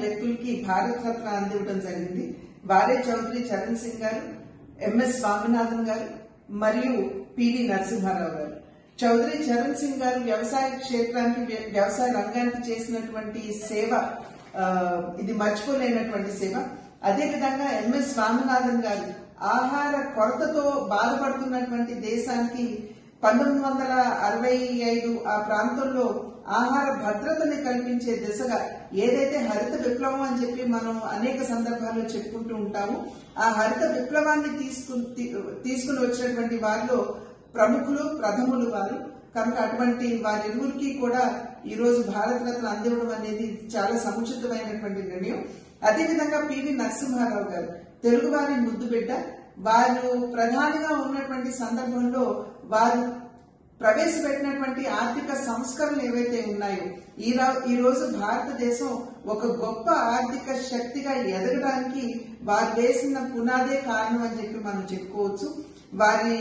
వ్యక్తులకి భారత రత్న అందివ్వడం జరిగింది. వారే చౌదరి చరణ్ సింగ్ గారు, ఎంఎస్ స్వామినాథన్ గారు మరియు పివి నరసింహారావు గారు. చౌదరి చరణ్ సింగ్ గారు వ్యవసాయ క్షేత్రానికి, వ్యవసాయ రంగానికి చేసినటువంటి సేవ ఇది మర్చిపోలేనటువంటి సేవ. అదేవిధంగా ఎంఎస్ స్వామినాథన్ గారు ఆహార కొరతతో బాధపడుతున్నటువంటి దేశానికి 1965 ఆ ప్రాంతంలో ఆహార భద్రతని కల్పించే దిశగా ఏదైతే హరిత విప్లవం అని చెప్పి మనం అనేక సందర్భాల్లో చెప్పుకుంటూ ఉంటాము, ఆ హరిత విప్లవాన్ని తీసుకుని వచ్చినటువంటి వారిలో ప్రముఖులు, ప్రథములు వారు. కనుక అటువంటి వారిరువురికి కూడా ఈ రోజు భారత రత్న అందివ్వడం అనేది చాలా సముచితమైనటువంటి నిర్ణయం. అదేవిధంగా పివి నరసింహారావు గారు తెలుగువారి ముద్దు బిడ్డ. వారు ప్రధానిగా ఉన్నటువంటి సందర్భంలో వారు ప్రవేశపెట్టినటువంటి ఆర్థిక సంస్కరణలు ఏవైతే ఉన్నాయో ఈ రోజు భారతదేశం ఒక గొప్ప ఆర్థిక శక్తిగా ఎదగడానికి వారు వేసిన పునాదే కారణం అని చెప్పి మనం చెప్పుకోవచ్చు. వారి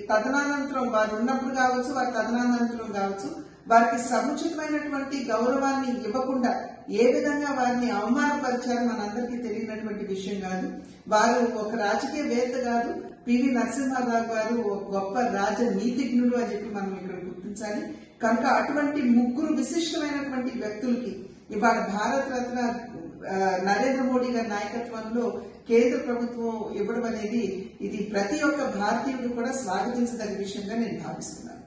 తదనంతరం, వారు ఉన్నప్పుడు కావచ్చు, వారి తదనంతరం కావచ్చు, వారికి సముచితమైనటువంటి గౌరవాన్ని ఇవ్వకుండా ఏ విధంగా వారిని అవమానపరిచారో మనందరికీ తెలియనటువంటి విషయం కాదు. వారు ఒక రాజకీయవేత్త కాదు, పివి నరసింహారావు గారు ఒక గొప్ప రాజనీతిజ్ఞుడు అని చెప్పి మనం ఇక్కడ గుర్తించాలి. కనుక అటువంటి ముగ్గురు విశిష్టమైనటువంటి వ్యక్తులకి ఇవాళ భారత రత్న నరేంద్ర మోడీ గారి నాయకత్వంలో కేంద్ర ప్రభుత్వం ఇవ్వడం అనేది ఇది ప్రతి ఒక్క భారతీయుడు కూడా స్వాగతించదగ్గ విషయంగా నేను భావిస్తున్నాను.